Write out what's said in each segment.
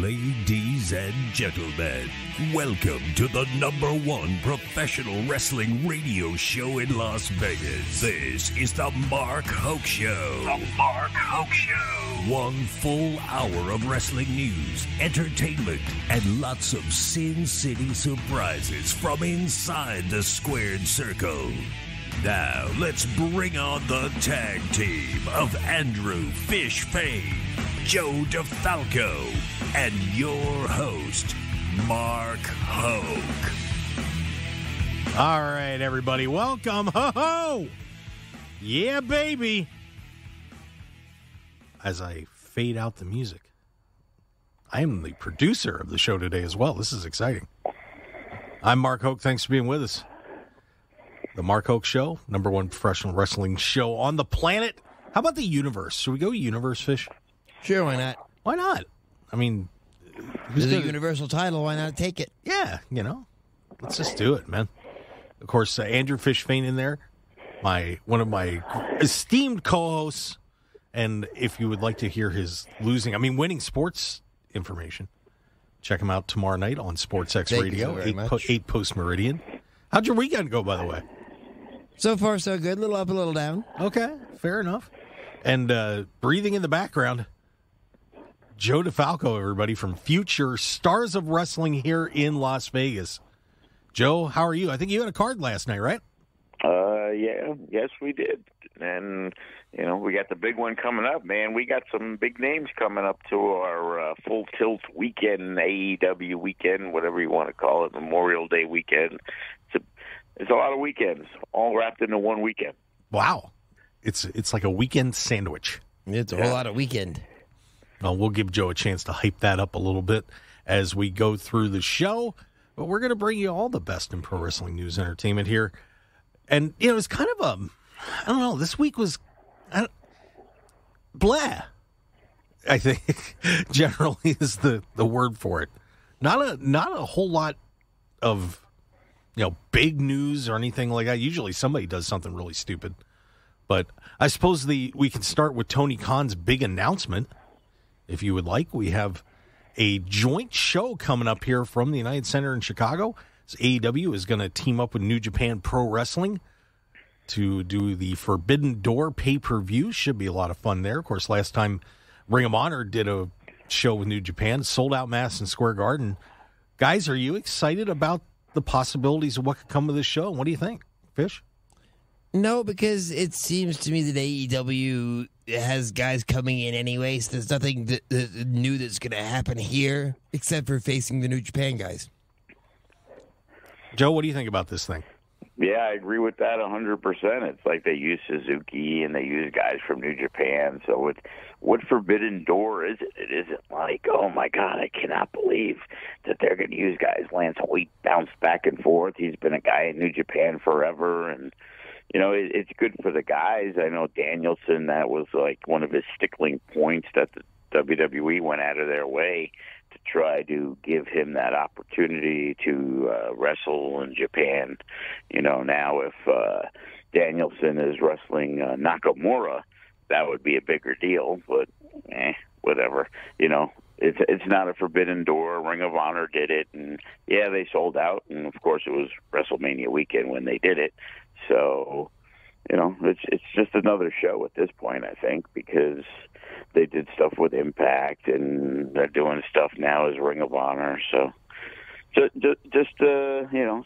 Ladies and gentlemen, welcome to the #1 professional wrestling radio show in Las Vegas. This is the Mark Hoke Show. The Mark Hoke Show. 1 full hour of wrestling news, entertainment, and lots of Sin City surprises from inside the squared circle. Now, let's bring on the tag team of Andrew Fish Fain, Joe DeFalco, and your host, Mark Hoke. All right, everybody, welcome. Ho-ho! Yeah, baby. As I fade out the music, I am the producer of the show today as well. This is exciting. I'm Mark Hoke. Thanks for being with us. The Mark Hoke Show, #1 professional wrestling show on the planet. How about the universe? Should we go universe, Fish? Sure, why not? Why not? I mean, There's a universal title. Why not take it? Yeah, let's just do it, man. Of course, Andrew Fish Fain in there, one of my esteemed co-hosts. And if you would like to hear his winning sports information, check him out tomorrow night on SportsX Radio, 8 post-meridian. How'd your weekend go, by the way? So far, so good. A little up, a little down. Okay, fair enough. And breathing in the background, Joe DeFalco, everybody, from future Stars of Wrestling here in Las Vegas. Joe, how are you? I think you had a card last night, right? Yes, we did. And, we got the big one coming up, man. We got some big names coming up to our Full Tilt weekend, AEW weekend, whatever you want to call it, Memorial Day weekend. It's a lot of weekends, all wrapped into one weekend. Wow. It's like a weekend sandwich. It's a whole lot of weekend. Well, we'll give Joe a chance to hype that up a little bit as we go through the show. But we're going to bring you all the best in pro wrestling news entertainment here. And, it's kind of I don't know, this week was blah, I think, generally is the word for it. Not a whole lot of, big news or anything like that. Usually somebody does something really stupid. But I suppose we can start with Tony Khan's big announcement. If you would like, we have a joint show coming up here from the United Center in Chicago. So AEW is going to team up with New Japan Pro Wrestling to do the Forbidden Door pay-per-view. Should be a lot of fun there. Of course, last time Ring of Honor did a show with New Japan, sold out Madison Square Garden. Guys, are you excited about the possibilities of what could come of this show? What do you think, Fish? No, because it seems to me that AEW has guys coming in anyway, so there's nothing new that's going to happen here except for facing the New Japan guys. Joe, what do you think about this thing? Yeah, I agree with that 100%. It's like they use Suzuki and they use guys from New Japan. So what Forbidden Door is it? It isn't like, oh, my God, I cannot believe that they're going to use guys. Lance Hoyt bounced back and forth. He's been a guy in New Japan forever, and it's good for the guys. I know Danielson, that was like one of his stickling points that the WWE went out of their way to try to give him that opportunity to wrestle in Japan. Now if Danielson is wrestling Nakamura, that would be a bigger deal, but whatever. It's not a Forbidden Door. Ring of Honor did it, and yeah, they sold out, and of course it was WrestleMania weekend when they did it. So, it's just another show at this point, I think, because they did stuff with Impact, and they're doing stuff now as Ring of Honor. So, just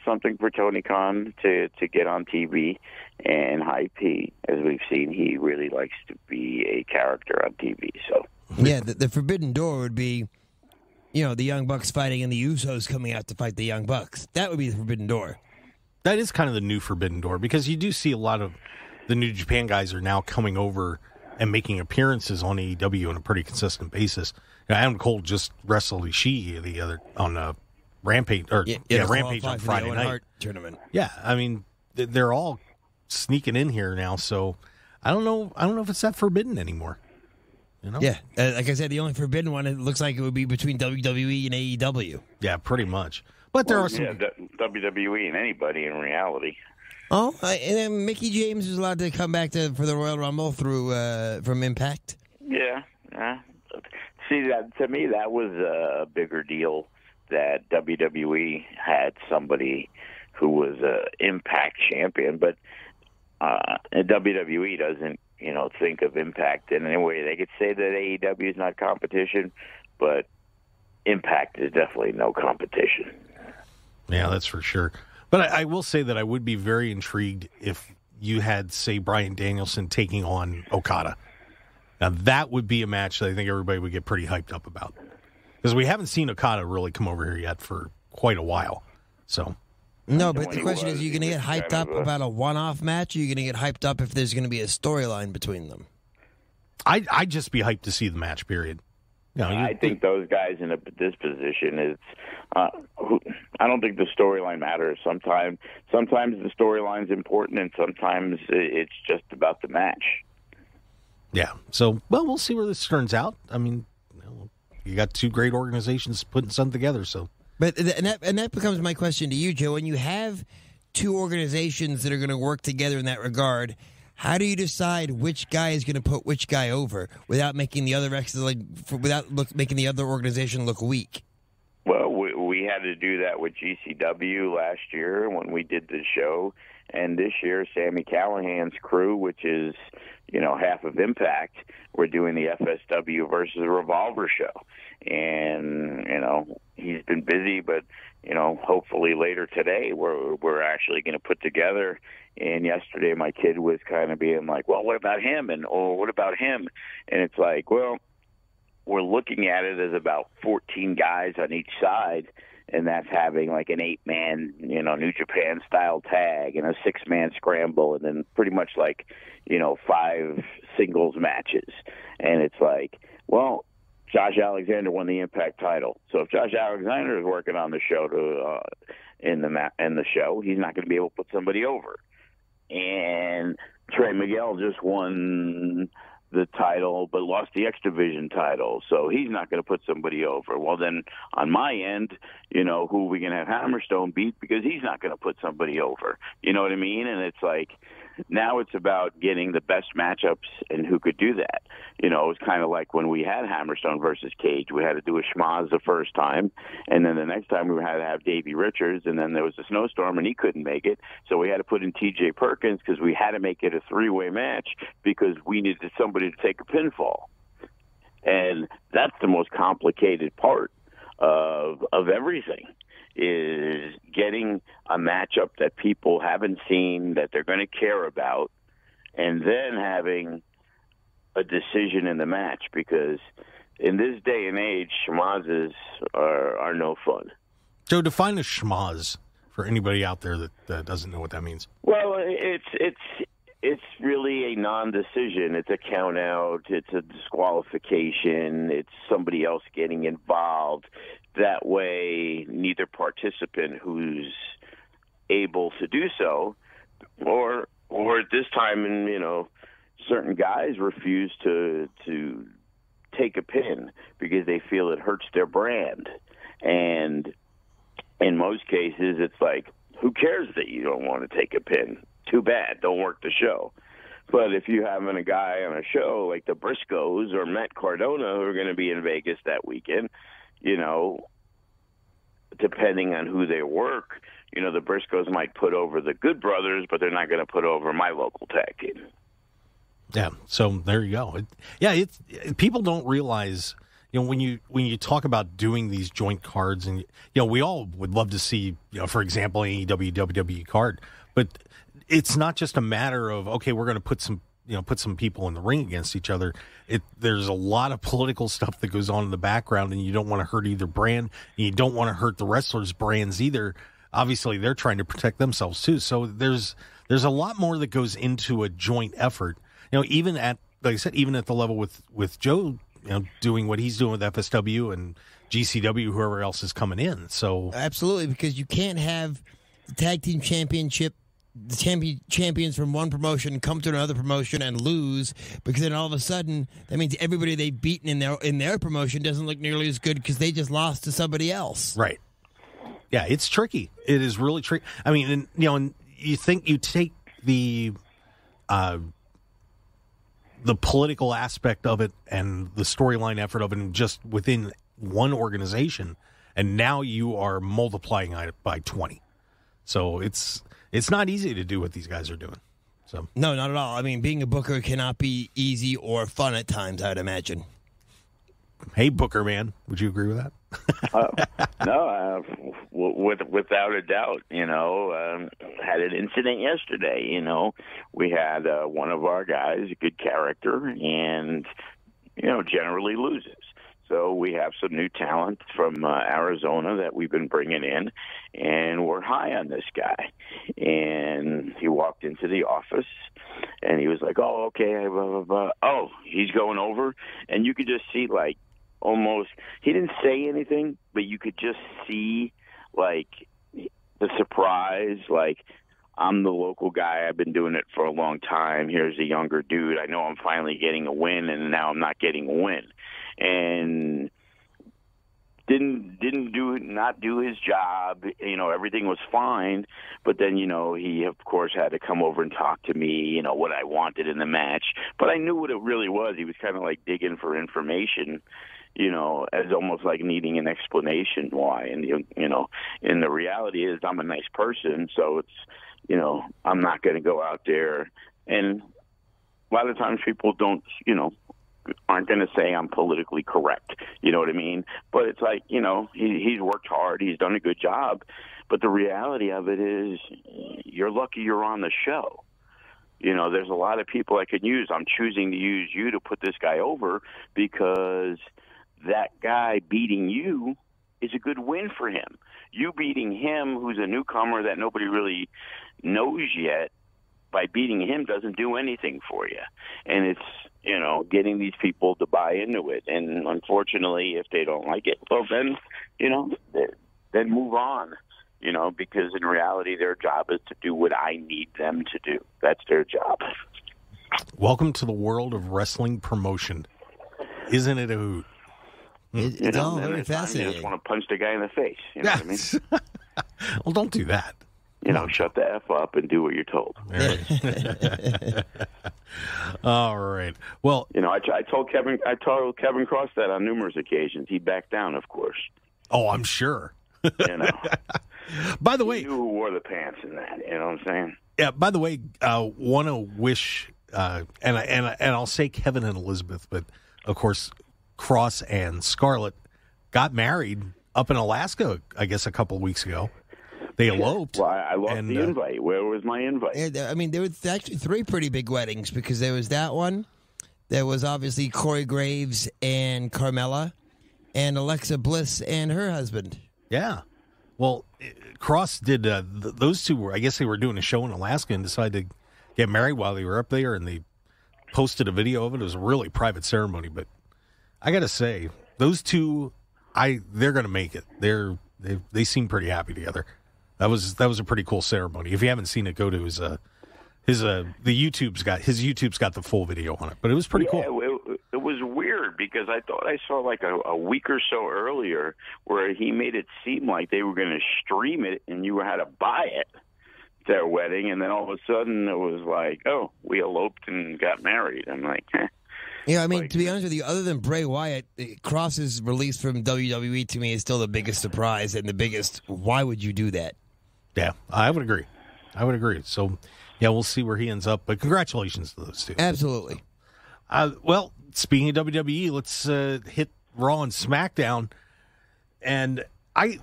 something for Tony Khan to get on TV and hype. As we've seen, he really likes to be a character on TV. So, yeah, the Forbidden Door would be, the Young Bucks fighting and the Usos coming out to fight the Young Bucks. That would be the Forbidden Door. That is kind of the new Forbidden Door, because you do see a lot of the New Japan guys are now coming over and making appearances on AEW on a pretty consistent basis. Adam Cole just wrestled Ishii the other on Rampage Rampage on Friday night tournament. Yeah, I mean they're all sneaking in here now, so I don't know if it's that forbidden anymore. Yeah, like I said, the only forbidden one, it looks like it would be between WWE and AEW. Yeah, pretty much. But there are some WWE and anybody in reality. Oh, and then Mickey James was allowed to come back for the Royal Rumble from Impact. Yeah, See, that to me, that was a bigger deal that WWE had somebody who was a Impact champion, but WWE doesn't, think of Impact in any way. They could say that AEW is not competition, but Impact is definitely no competition. Yeah, that's for sure. But I will say that I would be very intrigued if you had, say, Bryan Danielson taking on Okada. Now, that would be a match that I think everybody would get pretty hyped up about. Because we haven't seen Okada really come over here yet for quite a while. So, no, but the question is, are you going to get hyped up about a one-off match, or are you going to get hyped up if there's going to be a storyline between them? I'd just be hyped to see the match, period. I think those guys in this position I don't think the storyline matters. Sometimes the storyline's important, and sometimes it's just about the match. Yeah. So, we'll see where this turns out. I mean, you got two great organizations putting something together. So, but and that becomes my question to you, Joe. When you have two organizations that are going to work together in that regard, how do you decide which guy is going to put which guy over without making the other making the other organization look weak? Well, we had to do that with GCW last year when we did the show, and this year Sami Callihan's crew, which is half of Impact, we're doing the FSW versus Revolver show, and he's been busy, but hopefully later today we're actually going to put together. And yesterday my kid was kind of being like, well, what about him? And, what about him? And it's like, well, we're looking at it as about 14 guys on each side, and that's having like an 8-man, New Japan style tag and a 6-man scramble, and then pretty much like, 5 singles matches. And it's like, well, Josh Alexander won the Impact title. So if Josh Alexander is working on the show in the show, he's not going to be able to put somebody over. And Trey Miguel just won the title but lost the X Division title, so he's not going to put somebody over. Well, then on my end, who are we going to have Hammerstone beat because he's not going to put somebody over? You know what I mean? And it's like, now it's about getting the best matchups and who could do that. It was kind of like when we had Hammerstone versus Cage. We had to do a schmaz the first time, and then the next time we had to have Davey Richards, and then there was a snowstorm and he couldn't make it, so we had to put in TJ Perkins because we had to make it a 3-way match because we needed somebody to take a pinfall. And that's the most complicated part of everything, is getting a matchup that people haven't seen, that they're going to care about, and then having a decision in the match, because in this day and age, schmazes are no fun. Joe, define a schmaz for anybody out there that doesn't know what that means. Well, it's really a non-decision. It's a count-out. It's a disqualification. It's somebody else getting involved. That way, neither participant who's able to do so, or at this time, certain guys refuse to take a pin because they feel it hurts their brand. And in most cases, it's like, who cares that you don't want to take a pin? Too bad. Don't work the show. But if you're having a guy on a show like the Briscoes or Matt Cardona, who are going to be in Vegas that weekend, depending on who they work, the Briscoes might put over the Good Brothers, but they're not going to put over my local tag team. Yeah, so there you go. People don't realize, when you talk about doing these joint cards, and we all would love to see, for example, an AEW WWE card, but it's not just a matter of, okay, we're going to put some people in the ring against each other. There's a lot of political stuff that goes on in the background, and you don't want to hurt either brand, and you don't want to hurt the wrestlers' brands either. Obviously, they're trying to protect themselves too. So there's a lot more that goes into a joint effort. Even at, like I said, even at the level with Joe, doing what he's doing with FSW and GCW, whoever else is coming in. So absolutely, because you can't have the tag team championship, the champions from one promotion come to another promotion and lose, because then all of a sudden that means everybody they've beaten in their promotion doesn't look nearly as good because they just lost to somebody else. Right. Yeah, it's tricky. It is really tricky. I mean, and you think you take the the political aspect of it and the storyline effort of it, and just within one organization, and now you are multiplying it by 20. So it's not easy to do what these guys are doing. So No, not at all. I mean, being a booker cannot be easy or fun at times, I'd imagine. Hey, Booker man, would you agree with that? No, without a doubt. Had an incident yesterday. We had one of our guys, a good character, and generally loses. So we have some new talent from Arizona that we've been bringing in, and we're high on this guy. And he walked into the office, and he was like, "Oh, okay, blah, blah, blah. Oh, he's going over," and you could just see like almost. He didn't say anything, but you could just see like the surprise, like. I'm the local guy. I've been doing it for a long time. Here's a younger dude. I know I'm finally getting a win, and now I'm not getting a win. And didn't do his job. Everything was fine. But then, he, of course, had to come over and talk to me, what I wanted in the match. But I knew what it really was. He was kind of like digging for information, as almost like needing an explanation why. And, and the reality is I'm a nice person, so it's, I'm not going to go out there. And a lot of times people don't, aren't going to say I'm politically correct. You know what I mean? But it's like, he's worked hard. He's done a good job. But the reality of it is you're lucky you're on the show. There's a lot of people I could use. I'm choosing to use you to put this guy over because that guy beating you is a good win for him. You beating him, who's a newcomer that nobody really knows yet, by beating him doesn't do anything for you. And it's, getting these people to buy into it. And unfortunately, if they don't like it, well, then, then move on, because in reality, their job is to do what I need them to do. That's their job. Welcome to the world of wrestling promotion. Isn't it a hoot? It's all very fascinating. You just want to punch the guy in the face. You know what I mean? Well, don't do that. Shut the F up and do what you're told. All right. Well, I told Kevin Cross that on numerous occasions. He backed down, of course. Oh, I'm sure. By the way, he knew who wore the pants in that. You know what I'm saying? Yeah. By the way, want to wish, and I'll say Kevin and Elizabeth, but of course, Cross and Scarlett got married up in Alaska, I guess, a couple of weeks ago. They eloped. Well, I lost the invite. Where was my invite? I mean, there was actually 3 pretty big weddings because there was that one. There was obviously Corey Graves and Carmella, and Alexa Bliss and her husband. Yeah. Well, Cross did those two. I guess they were doing a show in Alaska and decided to get married while they were up there, and they posted a video of it. It was a really private ceremony, but I got to say, those two, they're going to make it. They seem pretty happy together. That was a pretty cool ceremony. If you haven't seen it, go to his YouTube's got the full video on it. But it was pretty cool. It was weird because I thought I saw like a week or so earlier where he made it seem like they were going to stream it and you had to buy it, their wedding, and then all of a sudden it was like, oh, we eloped and got married. I'm like, Yeah, I mean, to be honest with you, other than Bray Wyatt, Cross's release from WWE to me is still the biggest surprise and the biggest, why would you do that? Yeah, I would agree. So, yeah, we'll see where he ends up. But congratulations to those two. Absolutely. Well, speaking of WWE, let's hit Raw and SmackDown. And I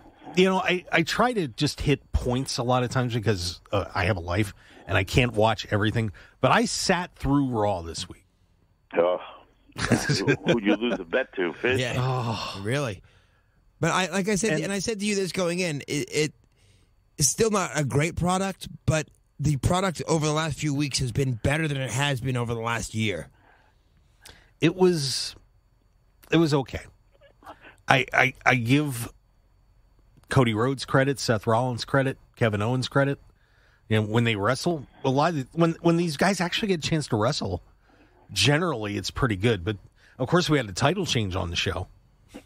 try to just hit points a lot of times because I have a life and I can't watch everything. But I sat through Raw this week. Oh, who'd you lose a bet to, Fish? Yeah, Oh, really. But I said to you this going in, it's still not a great product, but the product over the last few weeks has been better than it has been over the last year. It was okay. I give Cody Rhodes credit, Seth Rollins credit, Kevin Owens credit. When they wrestle, when these guys actually get a chance to wrestle, generally it's pretty good. But of course, we had a title change on the show.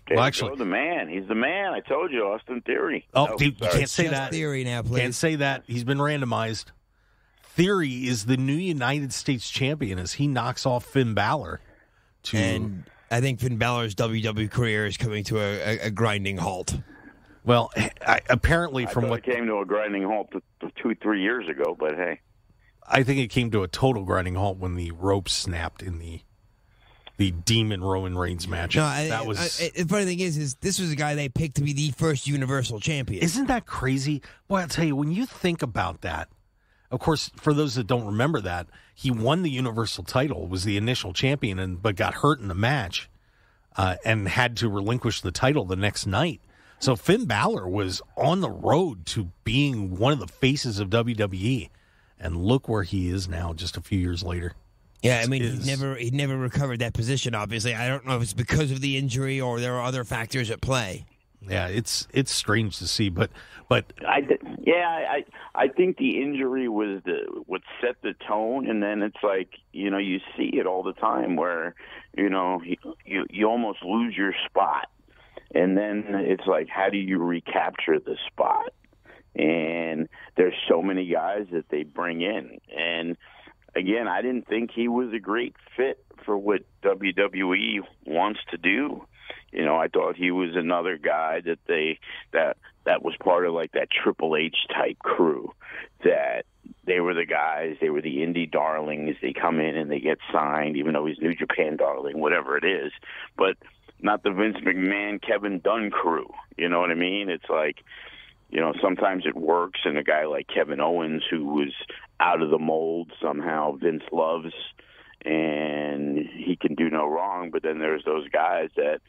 Well, actually, the man. He's the man. I told you, Austin Theory. Oh, dude, you can't say Just that. Theory now, please. Can't say that. He's been randomized. Theory is the new United States champion as he knocks off Finn Balor. And I think Finn Balor's WWE career is coming to a grinding halt. Well, apparently from what it came to a grinding halt 2-3 years ago, but hey. I think it came to a total grinding halt when the ropes snapped in the Demon Roman Reigns match. No, the funny thing is this was a guy they picked to be the first Universal Champion. Isn't that crazy? Boy, I'll tell you, when you think about that, of course, for those that don't remember that, he won the Universal title, was the initial champion, but got hurt in the match and had to relinquish the title the next night. So Finn Balor was on the road to being one of the faces of WWE, and look where he is now just a few years later. Yeah, I mean, he'd never recovered that position, obviously. I don't know if it's because of the injury or there are other factors at play. Yeah, it's strange to see, but I think the injury was what set the tone, and then it's like, you see it all the time where, you almost lose your spot, and then it's like, how do you recapture the spot? And there's so many guys that they bring in, and again, I didn't think he was a great fit for what WWE wants to do. I thought he was another guy that was part of like that Triple H type crew, that they were the guys, they were the indie darlings. They come in and they get signed, even though he's New Japan darling, whatever it is, but not the Vince McMahon, Kevin Dunn crew. You know what I mean? It's like, sometimes it works, and a guy like Kevin Owens, who was out of the mold, somehow Vince loves, and he can do no wrong. But then there's those guys that,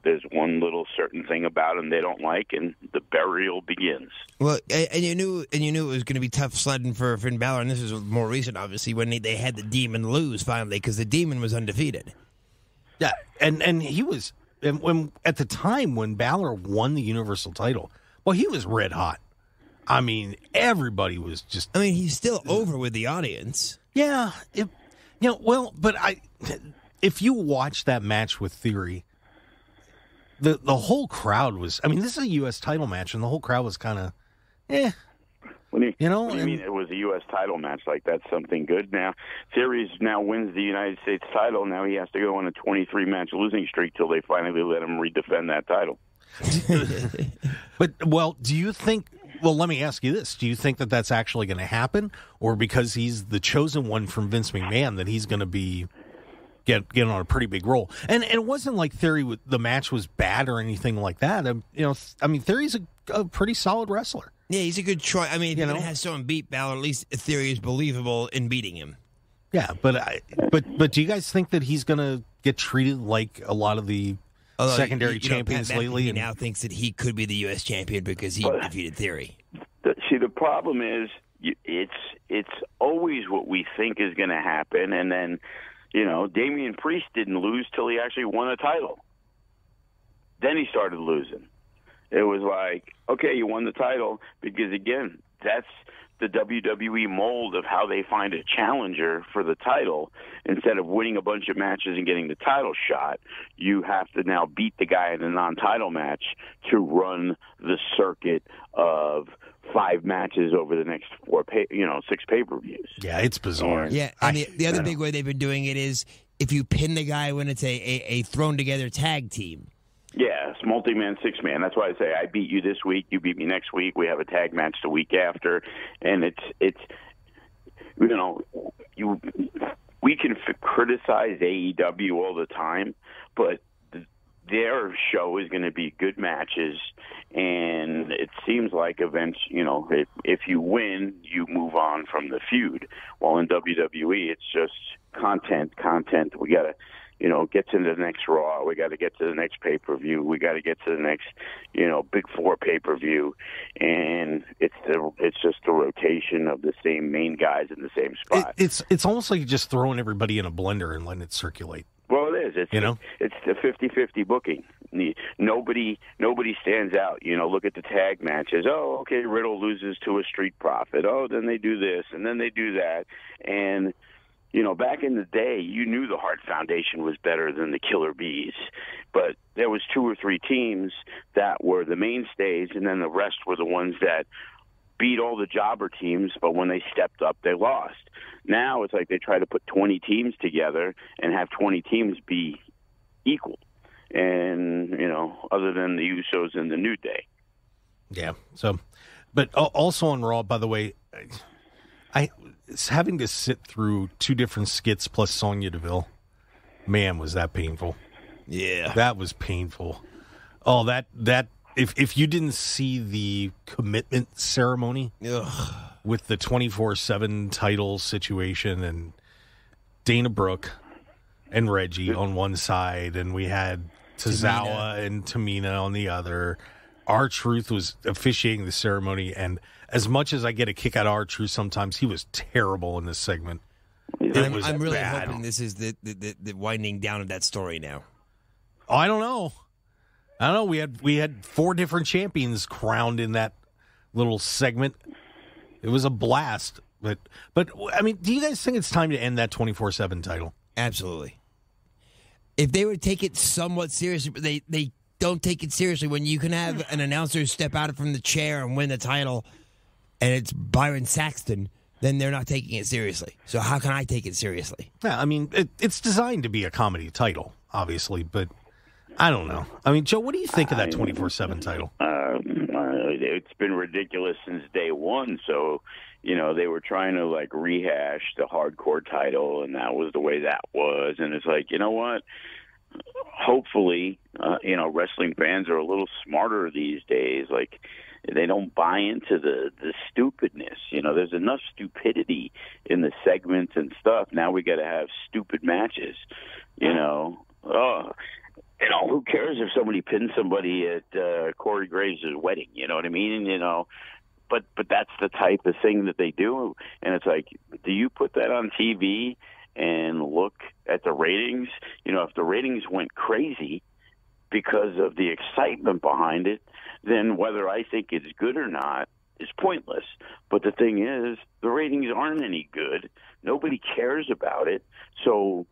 there's one little certain thing about him they don't like, and the burial begins. Well, and you knew it was going to be tough sledding for Finn Balor, and this is more recent, obviously, when they had the Demon lose finally, because the Demon was undefeated. Yeah, and he was, when at the time when Balor won the Universal title, well, he was red hot. I mean, everybody was just... I mean, he's still over with the audience. Yeah. But if you watch that match with Theory, the whole crowd was... I mean, this is a U.S. title match, and the whole crowd was kind of, What do you mean it was a U.S. title match? Like, that's something good now. Theory now wins the United States title. Now he has to go on a 23-match losing streak till they finally let him redefend that title. But, do you think... Well, let me ask you this. Do you think that that's actually going to happen? Or because he's the chosen one from Vince McMahon that he's going to be get on a pretty big role? And it wasn't like Theory, the match was bad or anything like that. Theory's a pretty solid wrestler. Yeah, he's a good choice. I mean, if you're going to have someone beat Balor, at least Theory is believable in beating him. Yeah, but do you guys think that he's going to get treated like a lot of the secondary champions lately? He now thinks that he could be the U.S. champion because he defeated Theory. See, the problem is it's always what we think is going to happen, and then, Damian Priest didn't lose till he actually won a title. Then he started losing. It was like, okay, you won the title, because, again, that's the WWE mold of how they find a challenger for the title. Instead of winning a bunch of matches and getting the title shot, you have to now beat the guy in a non-title match to run the circuit of 5 matches over the next 6 pay-per-views. Yeah, it's bizarre. And the other big way they've been doing it is if you pin the guy when it's a thrown-together tag team. Yeah, it's multi-man, 6-man. That's why I say I beat you this week, you beat me next week. We have a tag match the week after, and it's we can criticize AEW all the time, but their show is going to be good matches, and it seems like if you win, you move on from the feud. While in WWE, it's just content. We got to get to the next Raw. We got to get to the next pay-per-view. We got to get to the next, Big 4 pay-per-view. And it's just a rotation of the same main guys in the same spot. It's almost like you're just throwing everybody in a blender and letting it circulate. Well, it is. It's the 50-50 booking. Nobody stands out. Look at the tag matches. Oh, okay, Riddle loses to a Street Profit. Oh, then they do this, and then they do that. And back in the day, you knew the Hart Foundation was better than the Killer Bees, but there was 2 or 3 teams that were the mainstays, and then the rest were the ones that beat all the jobber teams, but when they stepped up, they lost. Now it's like they try to put 20 teams together and have 20 teams be equal. And, you know, other than the Usos and the New Day. Yeah. So, but also on Raw, by the way, I having to sit through 2 different skits plus Sonya Deville. Man, was that painful. Yeah. That was painful. Oh, that if you didn't see the commitment ceremony with the 24/7 title situation and Dana Brooke and Reggie on one side, and we had Tozawa and Tamina on the other. R-Truth was officiating the ceremony, and as much as I get a kick out of R-Truth sometimes, he was terrible in this segment. I'm really hoping this is the winding down of that story now. Oh, I don't know. We had 4 different champions crowned in that little segment. It was a blast. But I mean, do you guys think it's time to end that 24/7 title? Absolutely. If they would take it somewhat seriously, but they don't take it seriously when you can have an announcer step out from the chair and win the title, and it's Byron Saxton, then they're not taking it seriously. So how can I take it seriously? Yeah, I mean, it's designed to be a comedy title, obviously, but I don't know. I mean, Joe, what do you think of that 24/7 title? It's been ridiculous since day one. So, you know, they were trying to like rehash the hardcore title, and that was the way that was. And it's like, you know what? Hopefully, you know, wrestling fans are a little smarter these days. Like, they don't buy into the stupidness. You know, there's enough stupidity in the segments and stuff. Now we got to have stupid matches. You know, you know, who cares if somebody pins somebody at Corey Graves' wedding? You know what I mean? You know, but that's the type of thing that they do. And it's like, do you put that on TV and look at the ratings? You know, if the ratings went crazy because of the excitement behind it, then whether I think it's good or not is pointless. But the thing is, the ratings aren't any good. Nobody cares about it. So,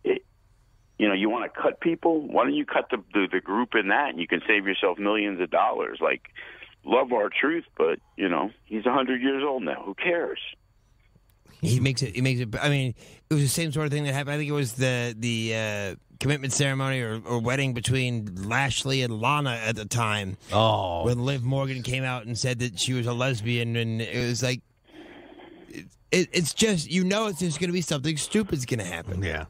you know, you want to cut people? Why don't you cut the group in that, and you can save yourself millions of dollars? Like, love R-Truth, but, you know, he's 100 years old now. Who cares? He makes it. I mean, it was the same sort of thing that happened. I think it was the commitment ceremony or wedding between Lashley and Lana at the time. Oh, when Liv Morgan came out and said that she was a lesbian, and it was like, it's just, you know, it's just going to be something stupid's going to happen. Yeah,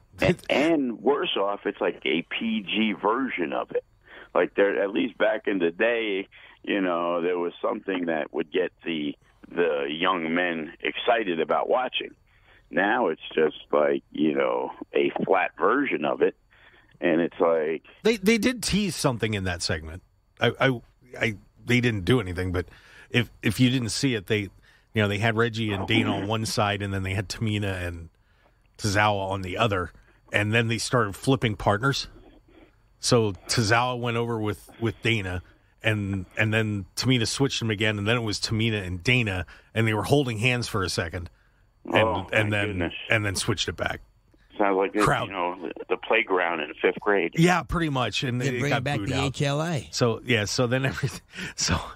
and worse off, it's like a PG version of it. Like, there, at least back in the day, you know, there was something that would get the young men excited about watching. Now it's just like, you know, a flat version of it, and it's like they did tease something in that segment. They didn't do anything, but if you didn't see it, they had Reggie and Dana on one side, and then they had Tamina and Tozawa on the other, and then they started flipping partners. So Tozawa went over with Dana. And then Tamina switched them again, and then it was Tamina and Dana, and they were holding hands for a second, and then switched it back. Sounds like this, you know, the playground in 5th grade. Yeah, pretty much. And they bring back the out. HLA. So yeah, so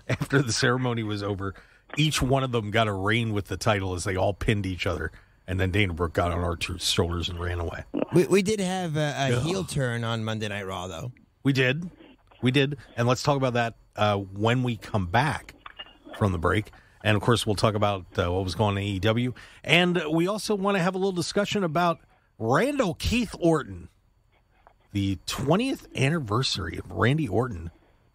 after the ceremony was over, each one of them got a reign with the title as they all pinned each other, and then Dana Brooke got on R-Truth's shoulders and ran away. We did have a heel turn on Monday Night Raw, though. We did, and let's talk about that when we come back from the break. And, of course, we'll talk about what was going on in AEW. And we also want to have a little discussion about Randall Keith Orton, the 20th anniversary of Randy Orton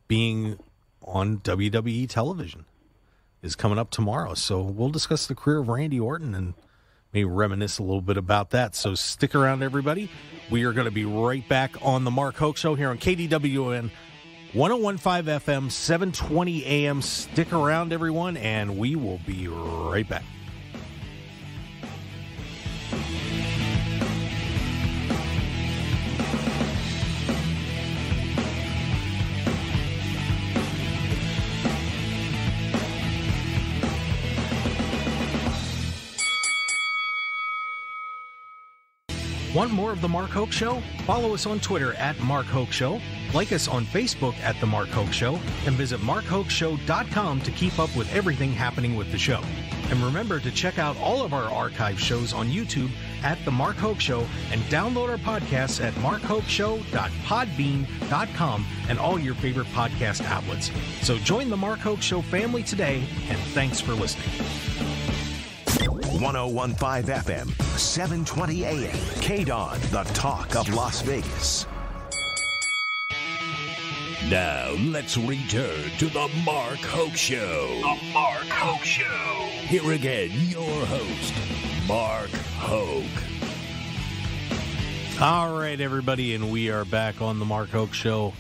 being on WWE television is coming up tomorrow. So we'll discuss the career of Randy Orton and maybe reminisce a little bit about that. So stick around, everybody. We are going to be right back on the Mark Hoke Show here on KDWN 101.5 FM, 720 AM. Stick around, everyone, and we will be right back. Want more of The Mark Hoke Show? Follow us on Twitter at Mark Hoke Show, like us on Facebook at The Mark Hoke Show, and visit markhokeshow.com to keep up with everything happening with the show. And remember to check out all of our archive shows on YouTube at The Mark Hoke Show and download our podcasts at markhokeshow.podbean.com and all your favorite podcast outlets. So join the Mark Hoke Show family today, and thanks for listening. 101.5 FM, 720 AM. KDON, the talk of Las Vegas. Now, let's return to the Mark Hoke Show. The Mark Hoke Show. Here again, your host, Mark Hoke. All right, everybody, and we are back on the Mark Hoke Show.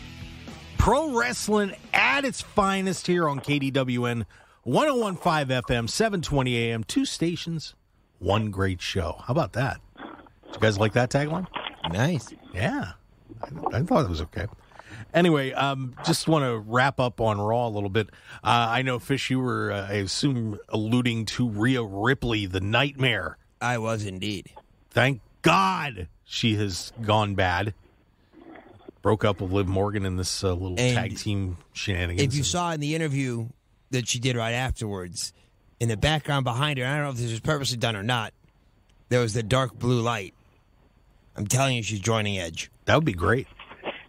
Pro wrestling at its finest here on KDWN 101.5 FM, 720 AM, 2 stations, 1 great show. How about that? Did you guys like that tagline? Nice. Yeah, I thought it was okay. Anyway, just want to wrap up on Raw a little bit. I know, Fish, you were, I assume, alluding to Rhea Ripley, the Nightmare. I was indeed. Thank God she has gone bad. Broke up with Liv Morgan in this little tag team shenanigans. If you saw in the interview that she did right afterwards, in the background behind her, I don't know if this was purposely done or not, there was the dark blue light. I'm telling you, she's joining Edge. That would be great.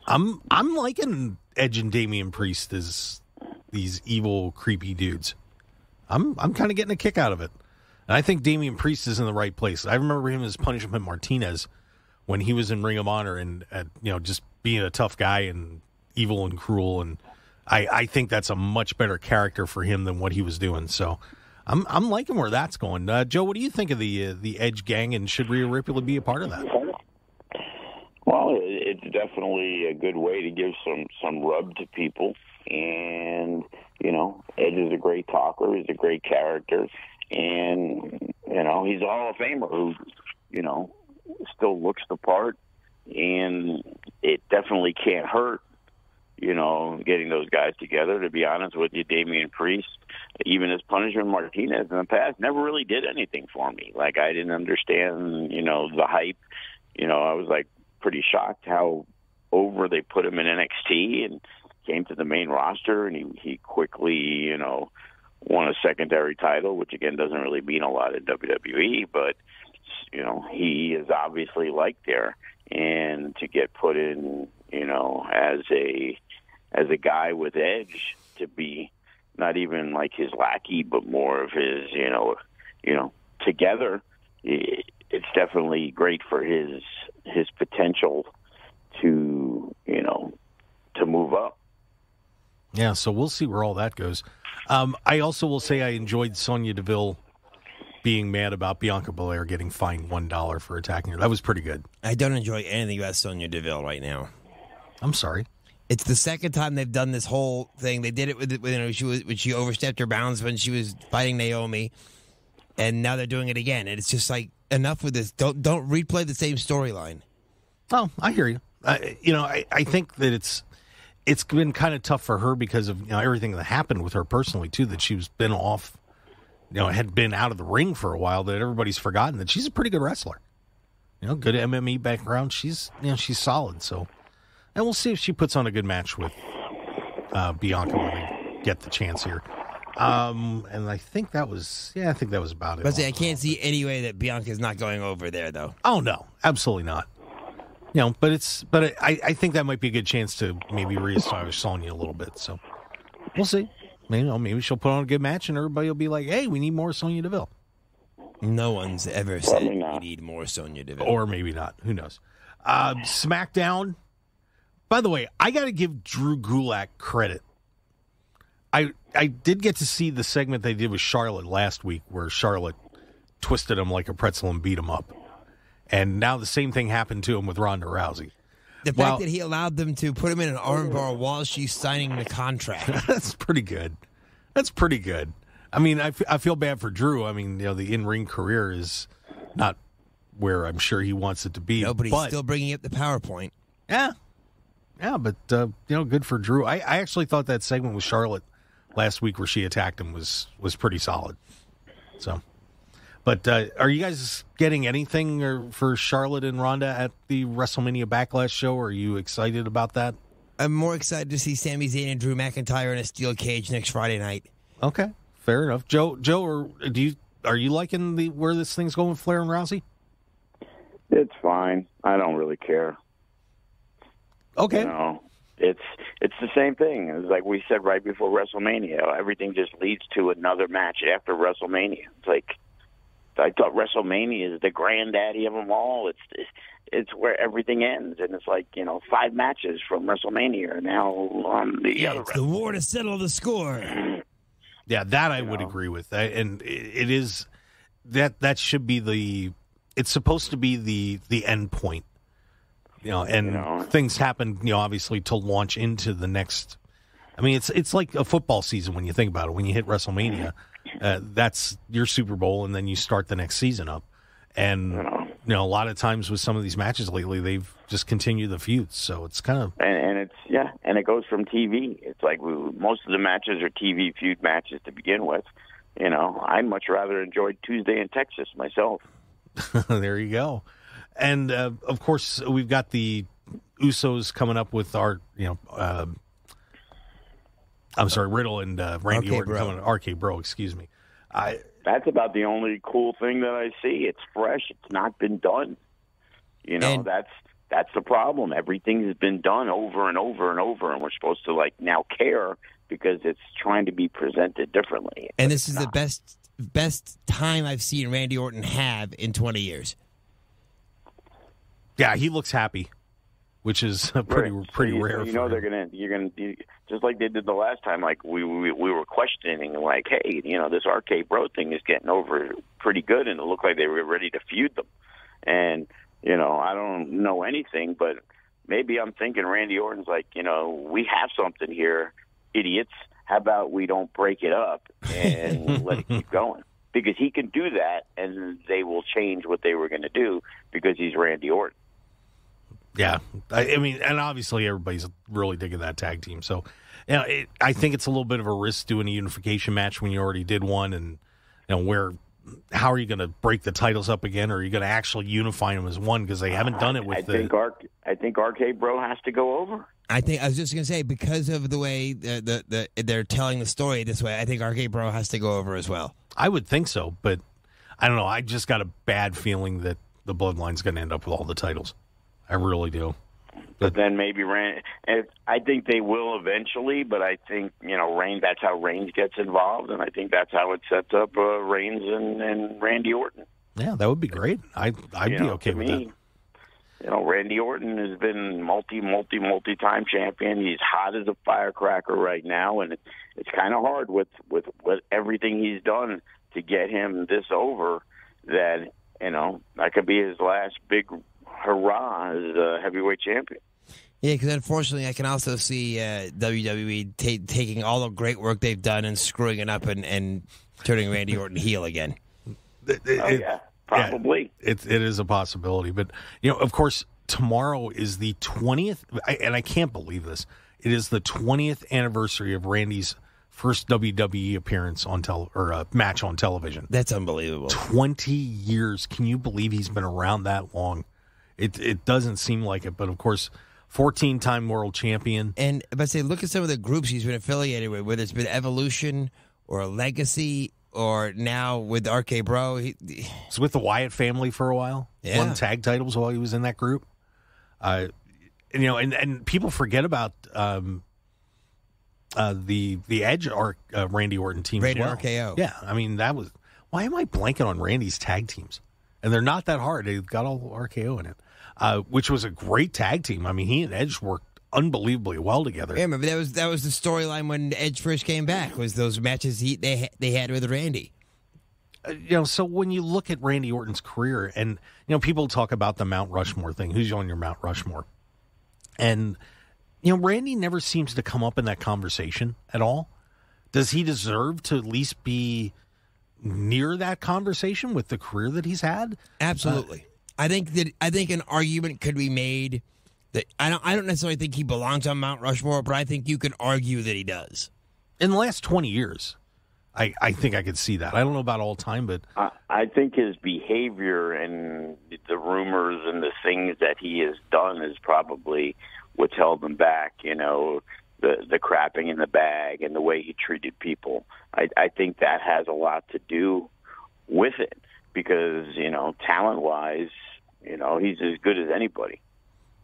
I'm liking Edge and Damian Priest as these evil, creepy dudes. I'm kind of getting a kick out of it. And I think Damian Priest is in the right place. I remember him as Punishment Martinez when he was in Ring of Honor and just being a tough guy and evil and cruel. And I think that's a much better character for him than what he was doing. So I'm liking where that's going. Joe, what do you think of the Edge gang, and should Rhea Ripley be a part of that? Well, it's definitely a good way to give some rub to people. And, Edge is a great talker. He's a great character. And, he's a Hall of Famer who, still looks the part. And it definitely can't hurt, getting those guys together. To be honest with you, Damian Priest, even as Punishment Martinez in the past, never really did anything for me. Like, I didn't understand, the hype. I was pretty shocked how over they put him in NXT and came to the main roster, and he quickly, won a secondary title, which again doesn't really mean a lot in WWE, but he is obviously liked there, and to get put in, as a guy with Edge, to be not even like his lackey, but more of his, together. It's definitely great for his potential to move up. Yeah, so we'll see where all that goes. I also will say I enjoyed Sonya Deville being mad about Bianca Belair getting fined $1 for attacking her. That was pretty good. I don't enjoy anything about Sonya Deville right now. I'm sorry. It's the second time they've done this whole thing. They did it when she overstepped her bounds when she was fighting Naomi, and now they're doing it again. And it's just like, enough with this. Don't replay the same storyline. Oh, I hear you. I think that it's been kind of tough for her because of everything that happened with her personally too. That she's been off, had been out of the ring for a while. That everybody's forgotten that she's a pretty good wrestler. Good MMA background. She's solid. So, and we'll see if she puts on a good match with Bianca when they get the chance here. And I think that was about it. But I can't see any way that Bianca's not going over there, though. Oh no, absolutely not. But I think that might be a good chance to maybe reestablish Sonya a little bit. So we'll see. Maybe she'll put on a good match and everybody will be like, "Hey, we need more Sonya Deville." No one's ever said we need more Sonya Deville, or maybe not. Who knows? SmackDown. By the way, I got to give Drew Gulak credit. I did get to see the segment they did with Charlotte last week where Charlotte twisted him like a pretzel and beat him up. And now the same thing happened to him with Ronda Rousey. The fact that he allowed them to put him in an armbar while she's signing the contract. That's pretty good. I mean, I feel bad for Drew. I mean, the in-ring career is not where I'm sure he wants it to be. No, but he's still bringing up the PowerPoint. Yeah, but, good for Drew. I actually thought that segment with Charlotte last week where she attacked him was pretty solid. So, But are you guys getting anything for Charlotte and Ronda at the WrestleMania Backlash show? Are you excited about that? I'm more excited to see Sami Zayn and Drew McIntyre in a steel cage next Friday night. Okay, fair enough. Joe, are you liking where this thing's going with Flair and Rousey? It's fine. I don't really care. Okay. You know, it's the same thing. It's like we said right before WrestleMania. Everything just leads to another match after WrestleMania. It's like I thought WrestleMania is the granddaddy of them all. It's where everything ends, and it's like 5 matches from WrestleMania are now on the other. It's the war to settle the score. Yeah, that I would agree with. And it is that should be it's supposed to be the end point. Things happen, obviously to launch into the next. I mean, it's like a football season when you think about it. When you hit WrestleMania, that's your Super Bowl, and then you start the next season up. And a lot of times with some of these matches lately, they've just continued the feuds. So it's kind of and it goes from TV. It's like most of the matches are TV feud matches to begin with. I much rather enjoyed Tuesday in Texas myself. There you go. And of course, we've got the Usos coming up with our, Riddle and Randy Orton coming. RK Bro, excuse me. That's about the only cool thing that I see. It's fresh. It's not been done. That's the problem. Everything has been done over and over and over, and we're supposed to now care because it's trying to be presented differently. And this is the best time I've seen Randy Orton have in 20 years. Yeah, he looks happy, which is pretty rare. You're gonna just like they did the last time. Like we were questioning, hey, this RK Bro thing is getting over pretty good, and it looked like they were ready to feud them. And I don't know anything, but maybe I'm thinking Randy Orton's like, we have something here, idiots. How about we don't break it up and let it keep going? Because he can do that, and they will change what they were going to do because he's Randy Orton. Yeah, I mean, and obviously everybody's really digging that tag team. So, I think it's a little bit of a risk doing a unification match when you already did one, and how are you going to break the titles up again? Or are you going to actually unify them as one? Because they haven't done it with I think RK Bro has to go over. I was just going to say, because of the way they're telling the story this way, I think RK Bro has to go over as well. I would think so, but I don't know. I just got a bad feeling that the Bloodline's going to end up with all the titles. I really do. But then maybe I think they will eventually, but I think, Reigns, that's how Reigns gets involved, and I think that's how it sets up Reigns and Randy Orton. Yeah, that would be great. I'd be okay with that. Randy Orton has been multi-time champion. He's hot as a firecracker right now, and it's kind of hard with everything he's done to get him this over that, that could be his last big hurrah as a heavyweight champion. Yeah, because unfortunately, I can also see WWE taking all the great work they've done and screwing it up and turning Randy Orton heel again. Probably. Yeah, it is a possibility. But, of course, tomorrow is the 20th, and I can't believe this. It is the 20th anniversary of Randy's first WWE appearance on match on television. That's unbelievable. 20 years. Can you believe he's been around that long? It doesn't seem like it, but of course, 14-time world champion. And if I say, look at some of the groups he's been affiliated with, whether it's been Evolution or Legacy or now with RK Bro. He's with the Wyatt family for a while. Yeah. Won tag titles while he was in that group. And people forget about the Edge Randy Orton team Rated as well. RKO. Yeah, I mean, that was... Why am I blanking on Randy's tag teams? And they're not that hard. They've got all RKO in it, which was a great tag team. I mean, he and Edge worked unbelievably well together. Yeah, remember that was the storyline when Edge first came back, was those matches they had with Randy. So when you look at Randy Orton's career, and people talk about the Mount Rushmore thing, who's on your Mount Rushmore, and Randy never seems to come up in that conversation at all. Does he deserve to at least be near that conversation with the career that he's had? Absolutely. I think an argument could be made that I don't necessarily think he belongs on Mount Rushmore, but I think you could argue that he does. In the last 20 years, I think I could see that. I don't know about all time, but I think his behavior and the rumors and the things that he has done is probably what's held him back. You know, the crapping in the bag and the way he treated people. I think that has a lot to do with it because, you know, talent-wise, you know, he's as good as anybody.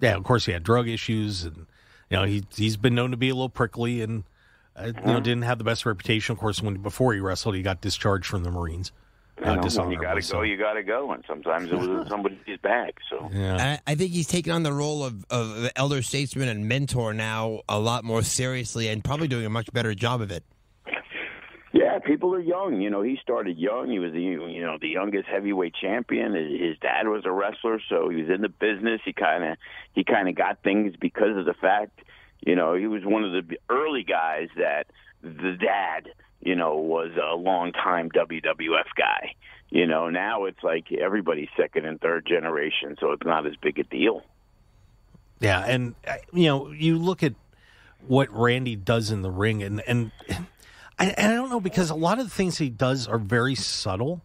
Yeah, of course he had drug issues, and you know he's been known to be a little prickly, and you know didn't have the best reputation. Of course, before he wrestled, he got discharged from the Marines. When you got to go, you got to go, and sometimes it was in somebody's bag. So yeah. I think he's taken on the role of elder statesman and mentor now a lot more seriously, and probably doing a much better job of it. Yeah, people are young. You know, he started young. He was the youngest heavyweight champion. His dad was a wrestler, so he was in the business. He kind of got things because of the fact, you know, he was one of the early guys that the dad, you know, was a long-time WWF guy. You know, now it's like everybody's second and third generation, so it's not as big a deal. Yeah, and you know, you look at what Randy does in the ring, and I don't know, because a lot of the things he does are very subtle.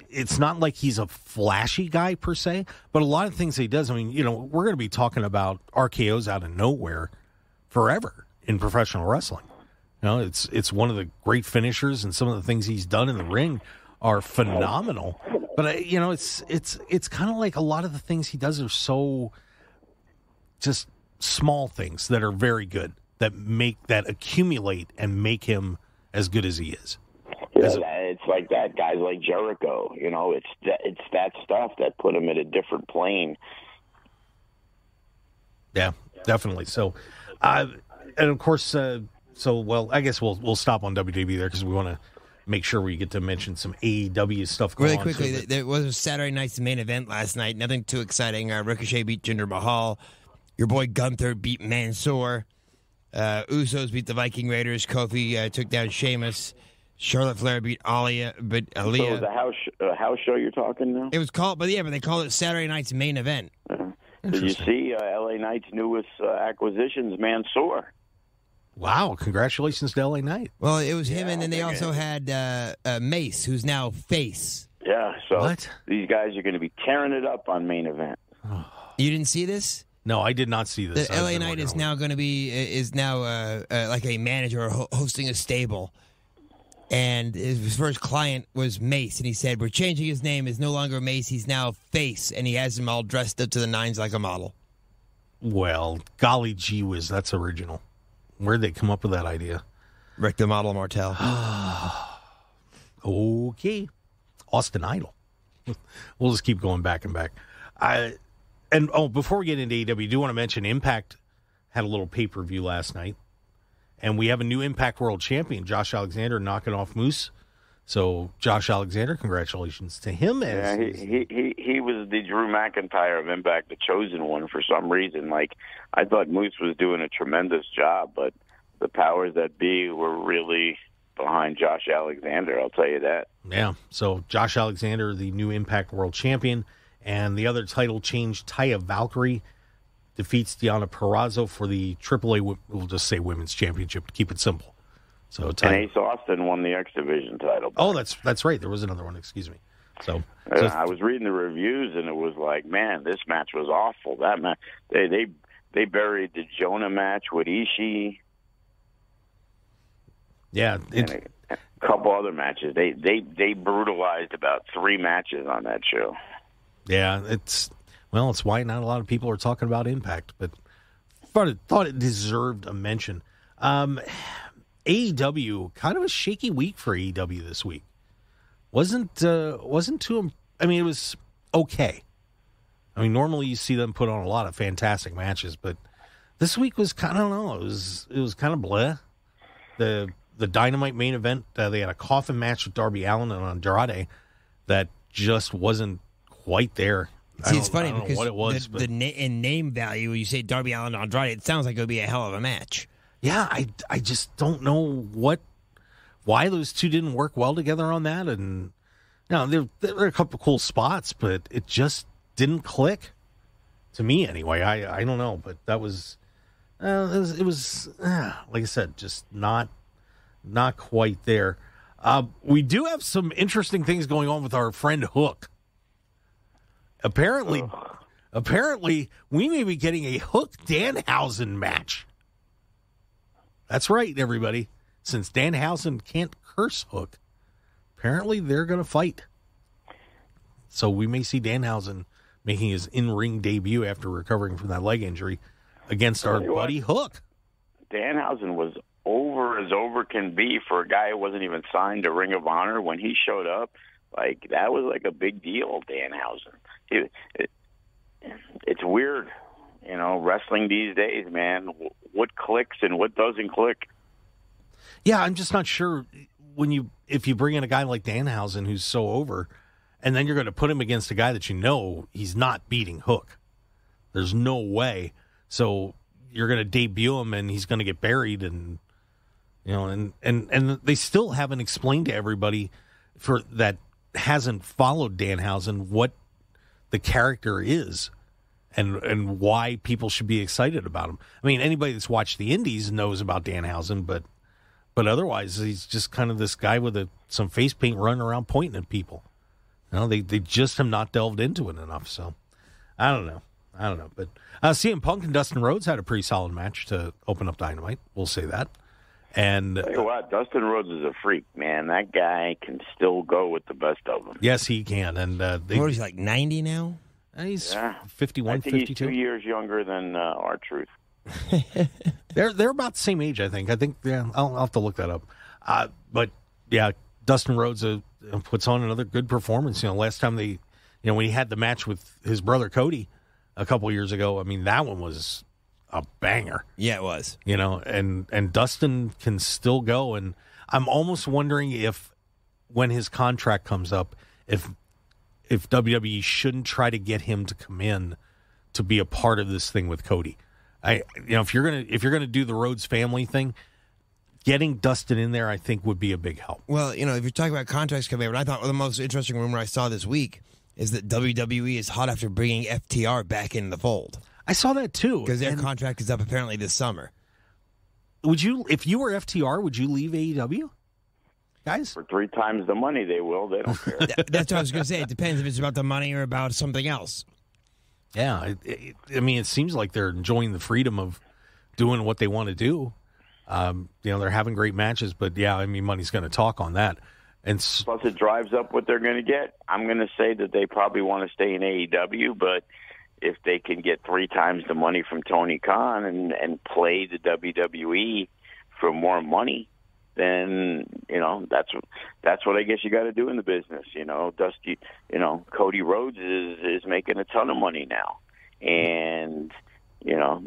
It's not like he's a flashy guy per se, but a lot of things he does, I mean, you know, we're going to be talking about RKOs out of nowhere forever in professional wrestling. You know, it's one of the great finishers, and some of the things he's done in the ring are phenomenal. But, you know, it's kind of like a lot of the things he does are so just small things that are very good. That accumulate and make him as good as he is. It's like that. Guys like Jericho, you know, it's that stuff that put him at a different plane. Yeah, definitely. So, and of course, I guess we'll stop on WWE there because we want to make sure we get to mention some AEW stuff going on. Really quickly, there was Saturday night's main event last night. Nothing too exciting. Ricochet beat Jinder Mahal. Your boy Gunther beat Mansoor. Usos beat the Viking Raiders. Kofi took down Sheamus. Charlotte Flair beat Aaliyah. So the house show you're talking now? It was called, but they called it Saturday night's main event. Did you see LA Knight's newest acquisitions, Mansoor? Wow! Congratulations to LA Knight. Well, it was him, and then they also had Mace, who's now face. Yeah. So what? These guys are going to be tearing it up on main event. You didn't see this? No, I did not see this. The LA Knight is now going to be like a manager hosting a stable, and his first client was Mace, and he said, "We're changing his name. It's no longer Mace. He's now Face," and he has him all dressed up to the nines like a model. Well, golly gee whiz, that's original. Where'd they come up with that idea? Rick the Model Martel. Okay, Austin Idol. We'll just keep going back and back. Before we get into AEW, I do want to mention Impact had a little pay-per-view last night, and we have a new Impact World Champion, Josh Alexander, knocking off Moose. So, Josh Alexander, congratulations to him. He was the Drew McIntyre of Impact, the chosen one for some reason. Like, I thought Moose was doing a tremendous job, but the powers that be were really behind Josh Alexander, I'll tell you that. Yeah, so Josh Alexander, the new Impact World Champion. And the other title change, Taya Valkyrie defeats Deonna Purrazzo for the AAA, we'll just say Women's Championship to keep it simple. So and Ace Austin won the X Division title. Oh, that's right. There was another one. Excuse me. So I was reading the reviews, and it was like, man, this match was awful. That match, they buried the Jonah match with Ishii. Yeah, and a couple other matches. They brutalized about 3 matches on that show. Yeah, it's why not a lot of people are talking about Impact, but thought it deserved a mention. AEW, kind of a shaky week for AEW this week. Wasn't too. I mean, it was okay. I mean, normally you see them put on a lot of fantastic matches, but this week was kind of, I don't know. It was kind of bleh. The Dynamite main event, they had a coffin match with Darby Allin and Andrade that just wasn't quite there. See, it's funny because what it was, in name value, when you say Darby Allin and Andrade, it sounds like it would be a hell of a match. Yeah, I just don't know why those two didn't work well together on that. And there were a couple cool spots, but it just didn't click to me anyway. I don't know, but that was it was like I said, just not not quite there. We do have some interesting things going on with our friend Hook. Apparently, we may be getting a Hook Danhausen match. That's right, everybody. Since Danhausen can't curse Hook, apparently they're going to fight. So we may see Danhausen making his in-ring debut after recovering from that leg injury against our buddy Hook. Danhausen was over can be for a guy who wasn't even signed to Ring of Honor. When he showed up, like, that was like a big deal, Danhausen. It's weird, wrestling these days, man. What clicks and what doesn't click. Yeah, I'm just not sure if you bring in a guy like Danhausen who's so over, and then you're going to put him against a guy that he's not beating Hook. There's no way. So you're going to debut him, and he's going to get buried, and and they still haven't explained to everybody that hasn't followed Danhausen what the character is and why people should be excited about him. I mean, anybody that's watched the Indies knows about Danhausen, but otherwise he's just kind of this guy with some face paint running around pointing at people. They just have not delved into it enough. So I don't know. But CM Punk and Dustin Rhodes had a pretty solid match to open up Dynamite. We'll say that. And tell you what, Dustin Rhodes is a freak, man. That guy can still go with the best of them. Yes, he can. And he's like 90 now? He's 51, I think 52. He's 2 years younger than R-Truth. They're about the same age, I think. I'll have to look that up. But yeah, Dustin Rhodes puts on another good performance. Last time when he had the match with his brother Cody a couple years ago, I mean, that one was a banger. Yeah, it was. And Dustin can still go, and I'm almost wondering if when his contract comes up, if WWE shouldn't try to get him to come in to be a part of this thing with Cody. If you're gonna do the Rhodes family thing, getting Dustin in there, I think, would be a big help. Well, if you're talking about contracts coming up, I thought the most interesting rumor I saw this week is that WWE is hot after bringing FTR back in the fold. I saw that too, because their contract is up apparently this summer. Would you, if you were FTR, would you leave AEW? Guys? For 3 times the money, they will. They don't care. That's what I was going to say. It depends if it's about the money or about something else. Yeah, it seems like they're enjoying the freedom of doing what they want to do. They're having great matches, but yeah, money's going to talk on that. And plus, it drives up what they're going to get. I'm going to say that they probably want to stay in AEW, but if they can get 3 times the money from Tony Khan and play the WWE for more money, then that's what I guess you got to do in the business. Dusty, Cody Rhodes is making a ton of money now, and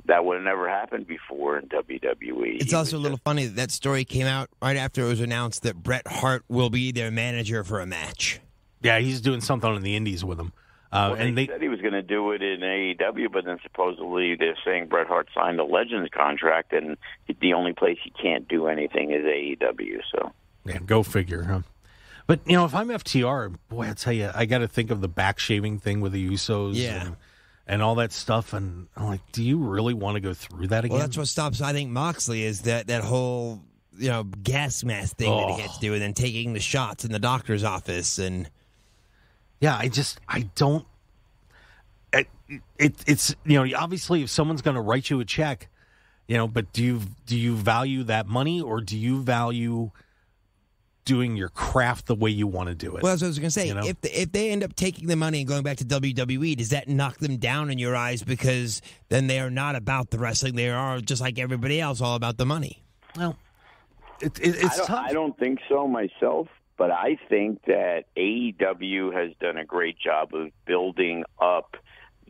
that would have never happened before in WWE. It's also a little funny that story came out right after it was announced that Bret Hart will be their manager for a match. Yeah, he's doing something on the Indies with them. And they said he was going to do it in AEW, but then supposedly they're saying Bret Hart signed a Legends contract, and the only place he can't do anything is AEW. So, yeah, go figure, huh? But if I'm FTR, boy, I tell you, I got to think of the back shaving thing with the Usos, and all that stuff, and I'm like, do you really want to go through that again? Well, that's what stops, I think, Moxley is that whole gas mask thing that he had to do, and then taking the shots in the doctor's office and. Yeah, I don't. It's obviously if someone's going to write you a check, but do you value that money, or do you value doing your craft the way you want to do it? Well, that's what I was going to say. If they end up taking the money and going back to WWE, does that knock them down in your eyes because then they are not about the wrestling? They are just like everybody else, all about the money. Well, it's tough. I don't think so myself. But I think that AEW has done a great job of building up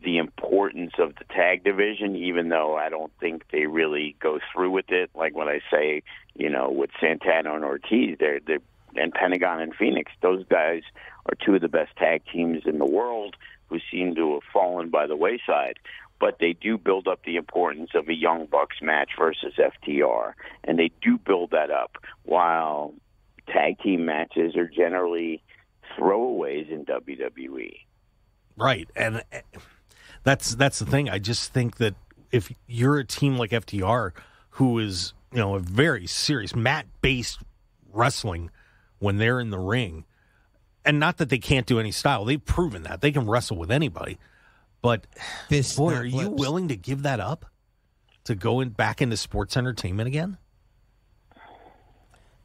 the importance of the tag division, even though I don't think they really go through with it. Like when I say, with Santana and Ortiz, and Pentagon and Phoenix, those guys are 2 of the best tag teams in the world who seem to have fallen by the wayside. But they do build up the importance of a Young Bucks match versus FTR, and they do build that up while tag team matches are generally throwaways in WWE. Right, and that's the thing. I just think that if you're a team like FTR, who is a very serious mat-based wrestling when they're in the ring. And not that they can't do any style. They've proven that. They can wrestle with anybody. But, Fists, boy, not are you flips. willing to give that up to go back into sports entertainment again?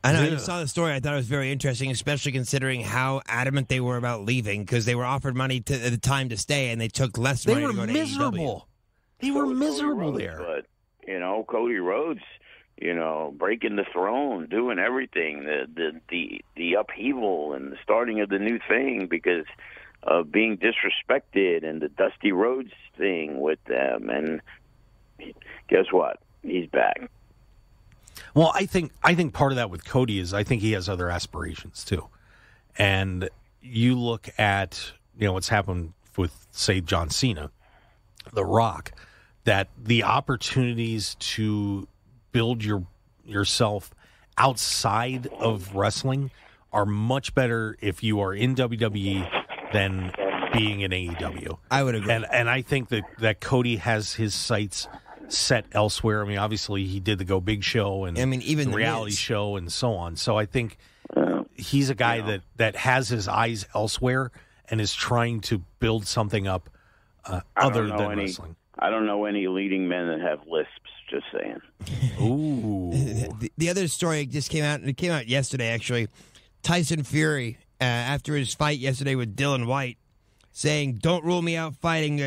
I know. I Yeah. just saw the story. I thought it was very interesting, especially considering how adamant they were about leaving because they were offered money at the time to stay, and they took less They money were to go to miserable. They So were was miserable Cody there. Rhodes, but Cody Rhodes, breaking the throne, doing everything, the upheaval and the starting of the new thing because of being disrespected and the Dusty Rhodes thing with them. And guess what? He's back. Well, I think part of that with Cody is I think he has other aspirations too. And you look at, what's happened with, say, John Cena, The Rock, that the opportunities to build yourself outside of wrestling are much better if you are in WWE than being in AEW. I would agree. And I think that Cody has his sights set elsewhere. I mean, obviously he did the Go Big show and even the reality show and so on. So I think he's a guy that has his eyes elsewhere and is trying to build something up other than wrestling. I don't know any leading men that have lisps, just saying. Ooh. The other story just came out, and it came out yesterday, actually. Tyson Fury, after his fight yesterday with Dylan White, saying, "Don't rule me out fighting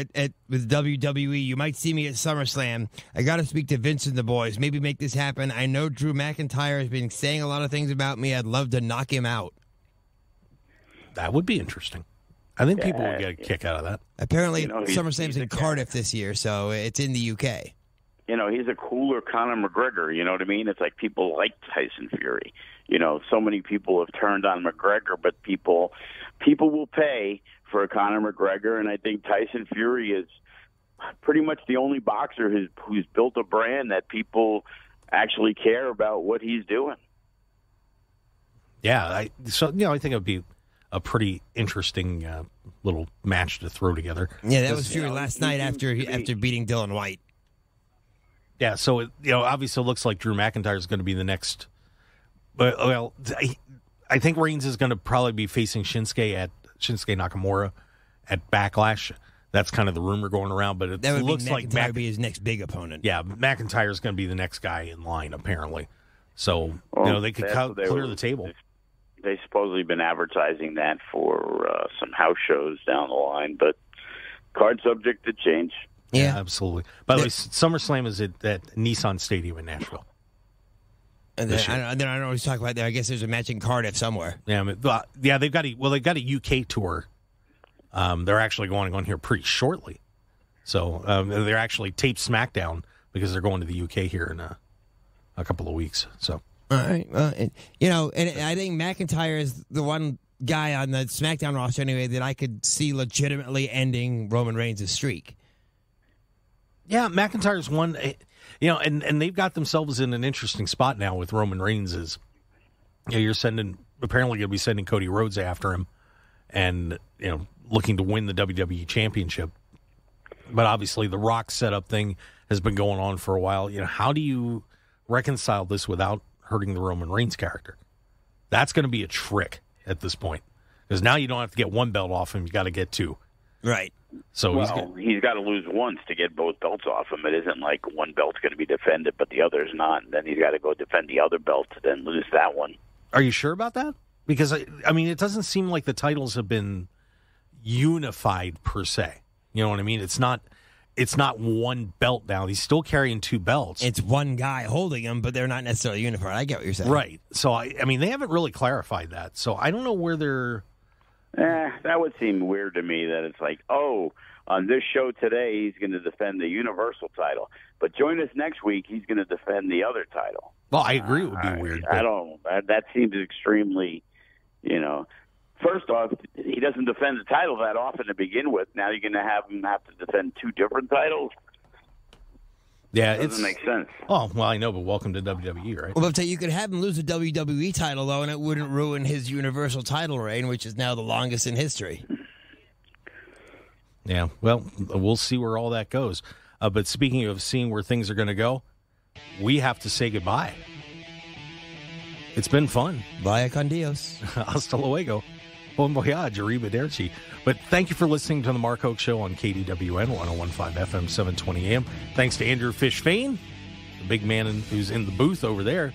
with WWE. You might see me at SummerSlam. I got to speak to Vince and the boys. Maybe make this happen. I know Drew McIntyre has been saying a lot of things about me. I'd love to knock him out." That would be interesting. I think people would get a kick out of that. Apparently, he's SummerSlam's a in guy. Cardiff this year, so it's in the UK. He's a cooler Conor McGregor, you know what I mean? It's like people like Tyson Fury. So many people have turned on McGregor, but people will pay for a Conor McGregor, and I think Tyson Fury is pretty much the only boxer who's built a brand that people actually care about what he's doing. Yeah, I think it would be a pretty interesting little match to throw together. Yeah, that was Fury last night after beating Dylan White. Yeah, so obviously it looks like Drew McIntyre is going to be the next. But I think Reigns is going to probably be facing Shinsuke Nakamura at Backlash. That's kind of the rumor going around, but it looks like McIntyre would be his next big opponent. Yeah, McIntyre is going to be the next guy in line apparently. So they could clear the table. They've supposedly been advertising that for some house shows down the line, but card subject to change. Yeah, absolutely. By the way, SummerSlam is at Nissan Stadium in Nashville. And then I don't always talk about that. I guess there's a match in Cardiff somewhere. Yeah, they've got a UK tour. They're actually going on here pretty shortly. So they're actually taped SmackDown because they're going to the UK here in a couple of weeks. So all right, and I think McIntyre is the one guy on the SmackDown roster anyway that I could see legitimately ending Roman Reigns' streak. Yeah, McIntyre's one, and they've got themselves in an interesting spot now with Roman Reigns. Is you're apparently going to be sending Cody Rhodes after him, and looking to win the WWE Championship. But obviously, the Rock setup thing has been going on for a while. How do you reconcile this without hurting the Roman Reigns character? That's going to be a trick at this point because now you don't have to get one belt off him; you got to get two. Right. So he's got to lose once to get both belts off him. It isn't like one belt's going to be defended, but the other's not. And then he's got to go defend the other belt to then lose that one. Are you sure about that? Because, I mean, it doesn't seem like the titles have been unified per se. You know what I mean? It's not one belt now. He's still carrying two belts. It's one guy holding them, but they're not necessarily unified. I get what you're saying. Right. So, I mean, they haven't really clarified that. So I don't know where they're... That would seem weird to me that it's like, on this show today, he's going to defend the Universal title. But join us next week, he's going to defend the other title. Well, I agree it would be weird. I don't know. That seems extremely, First off, he doesn't defend the title that often to begin with. Now you're going to have him have to defend two different titles? Yeah, it doesn't make sense. Oh, well, I know, but welcome to WWE, right? Well, you could have him lose the WWE title, though, and it wouldn't ruin his Universal title reign, which is now the longest in history. Yeah, well, we'll see where all that goes. But speaking of seeing where things are going to go, we have to say goodbye. It's been fun. Vaya con Dios. Hasta luego. Bon voyage, arrivederci. But thank you for listening to the Mark Hoke Show on KDWN 101.5 FM, 720 AM. Thanks to Andrew Fish Fain, the big man who's in the booth over there.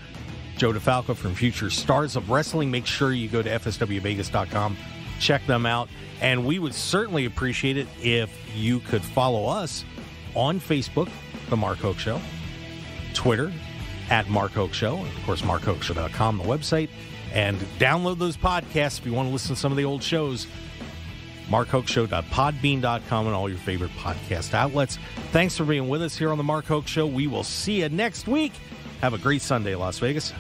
Joe DeFalco from Future Stars of Wrestling. Make sure you go to fswvegas.com. Check them out. And we would certainly appreciate it if you could follow us on Facebook, The Mark Hoke Show, Twitter, at Mark Hoke Show, and of course, markhokeshow.com, the website. And download those podcasts if you want to listen to some of the old shows. markhokeshow.podbean.com and all your favorite podcast outlets. Thanks for being with us here on the Mark Hoke Show. We will see you next week. Have a great Sunday, Las Vegas.